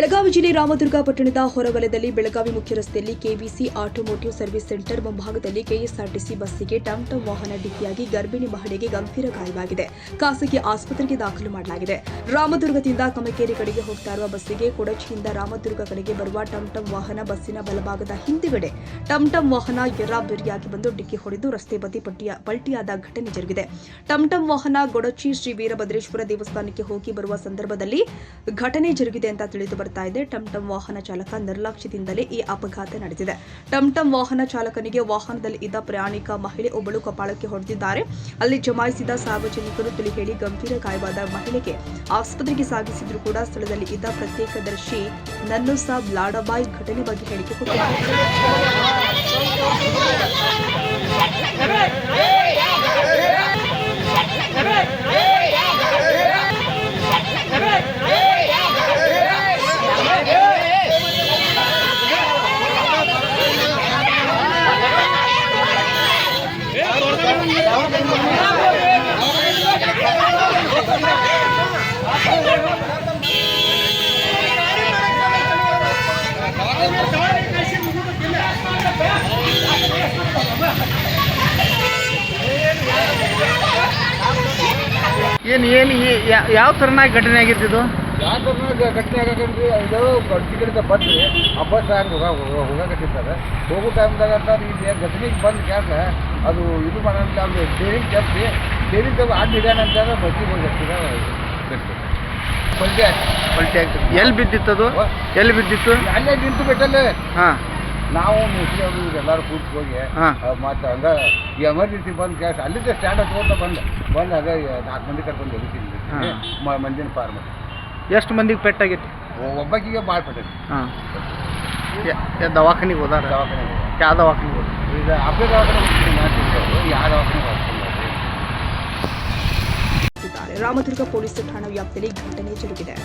ಬೆಳಗಾವಿ ಜಿಲ್ಲೆ ರಾಮದುರ್ಗ ಪಟ್ಟಣದ ಹೊರವಲಯದಲ್ಲಿ ಬೆಳಗಾವಿ ಮುಖ್ಯ ರಸ್ತೆಯಲ್ಲಿ ಕೆವಿಸಿ ಆಟೋಮೋಟಿವ್ ಸರ್ವಿಸ್ ಸೆಂಟರ್ ಮುಂಭಾಗದಲ್ಲಿ ಕೆಎಸ್ಆರ್ಟಿಸಿ ಬಸ್ಸಿಗೆ ಟಮ್ ವಾಹನ ಡಿಕ್ಕಿಯಾಗಿ ಗರ್ಭಿಣಿ ಮಹಿಳೆಗೆ ಗಂಭೀರ ಗಾಯವಾಗಿದೆ. ಖಾಸಗಿ ಆಸ್ಪತ್ರೆಗೆ ದಾಖಲು ಮಾಡಲಾಗಿದೆ. ರಾಮದುರ್ಗದಿಂದ ಕಮಕೇರಿ ಕಡೆಗೆ ಹೋಗ್ತಾ ಇರುವ ಬಸ್ಸಿಗೆ ಕೊಡಚಿಯಿಂದ ರಾಮದುರ್ಗ ಕಡೆಗೆ ಬರುವ ಟಮ್ ವಾಹನ ಬಸ್ಸಿನ ಬಲಭಾಗದ ಹಿಂದುಗಡೆ ಟಮ್ ವಾಹನ ಎರಾಬೆರಿಯಾಗಿ ಬಂದು ಡಿಕ್ಕಿ ಹೊಡೆದು ರಸ್ತೆ ಬದಿ ಪಲ್ಟಿಯಾದ ಘಟನೆ ಜರುಗಿದೆ. ಟಮ್ ವಾಹನ ಗೊಡಚಿ ಶ್ರೀ ವೀರಭದ್ರೇಶ್ವರ ದೇವಸ್ಥಾನಕ್ಕೆ ಹೋಗಿ ಬರುವ ಸಂದರ್ಭದಲ್ಲಿ ಘಟನೆ ಜರುಗಿದೆ ಅಂತ ತಿಳಿದು ಬರ್ತಾ ಇದೆ. ಟಮ್ ವಾಹನ ಚಾಲಕ ನಿರ್ಲಕ್ಷ್ಯದಿಂದಲೇ ಈ ಅಪಘಾತ ನಡೆದಿದೆ. ಟಮ್ ವಾಹನ ಚಾಲಕನಿಗೆ ವಾಹನದಲ್ಲಿ ಇದ್ದ ಪ್ರಯಾಣಿಕ ಮಹಿಳೆ ಒಬ್ಬಳು ಕಪಾಳಕ್ಕೆ ಹೊಡೆದಿದ್ದಾರೆ. ಅಲ್ಲಿ ಜಮಾಯಿಸಿದ ಸಾರ್ವಜನಿಕರು ತಿಳಿ ಹೇಳಿ ಗಂಭೀರ ಗಾಯವಾದ ಮಹಿಳೆಗೆ ಆಸ್ಪತ್ರೆಗೆ ಸಾಗಿಸಿದ್ರು ಕೂಡ ಸ್ಥಳದಲ್ಲಿ ಇದ್ದ ಪ್ರತ್ಯೇಕದರ್ಶಿ ನನ್ನು ಸಾಬ್ ಲಾಡಬಾಯ್ ಘಟನೆ ಬಗ್ಗೆ ಹೇಳಿಕೆ ಕೊಟ್ಟಿದ್ದಾರೆ. ಏನು ಯಾವ ಥರನಾಗಿ ಘಟನೆ ಆಗಿರ್ತಿದ್ದು? ಯಾವ ಥರನಾಗ ಘಟನೆ ಆಗಕಂದ್ರೆ ಇದು ಗಡ್ತಿ ಕಡೆಗೆ ಬಂದ್ರಿ ಆ ಬಸ್ ಹಂಗೆ ಹೋಗಕತ್ತಿರ್ತಾರೆ. ಹೋಗೋ ಟೈಮ್ದಾಗ ಅಂತ ಇದು ಘಟನೆಗೆ ಬಂದು ಗ್ಯಾಸ ಅದು ಇದು ಮಾಡೋಂತ ಅವ್ರು ಸ್ಟೇರಿಂಗ್ ತಪ್ಪಿ ಸ್ಟೇರಿಂಗ್ ತಪ್ಪಿ ಆಡ್ ಹಿಡಿಯೋಣ ಅಂತ ಬಸ್ಸಿಗೆ ಹೋಗಿರ್ತೀರ ಪಲ್ಟಿ ಆಗ್ತದೆ. ಎಲ್ಲಿ ಬಿದ್ದಿತ್ತದು? ಎಲ್ಲಿ ಬಿದ್ದಿತ್ತು? ಅಲ್ಲೇ ನಿಂತು ಬಿಟ್ಟಲ್ಲೇ ಹಾಂ ನಾವು ಮುಸ್ಲಿಮರು ಎಲ್ಲರೂ ಕೂತ್ ಹೋಗಿ ಮತ್ತು ಹಂಗೆ ಈ ಎಮರ್ಜೆನ್ಸಿ ಬಂದು ಗ್ಯಾಸ್ ಅಲ್ಲಿದ್ದ ಸ್ಟ್ಯಾಂಡ್ ಹತ್ಕೊಂತ ಬಂದು ಹಾಗೆ 4 ಮಂದಿ ಕರ್ಕೊಂಡು ಎಲ್ಲಿದ್ದೀನಿ ಮಂದಿನ ಫಾರ್ಮ್. ಎಷ್ಟು ಮಂದಿಗೆ ಪೆಟ್ಟಾಗಿತ್ತು? ಒಬ್ಬಕಿಗೆ ಭಾಳ ಪೆಟ್ಟೈತಿ. ಹಾಂ ದವಾಖಾನಿಗೆ ಹೋದಾರ? ದವಾಖಾನೆಗೆ ಯಾವ ದವಾಖಾನಿಗೆ ಹೋದ? ಈಗ ಅಬ್ಬೆ ದವಾಖಾನೆ ಮಾಡ್ತಿರ್ತಾರೆ. ಯಾವ ದವಾಖಾನೆ ಮಾಡ್ತಾರೆ? ರಾಮದುರ್ಗ ಪೊಲೀಸ್ ಠಾಣಾ ವ್ಯಾಪ್ತಿಯಲ್ಲಿ ಘಟನೆ ಜರುಗಿದೆ.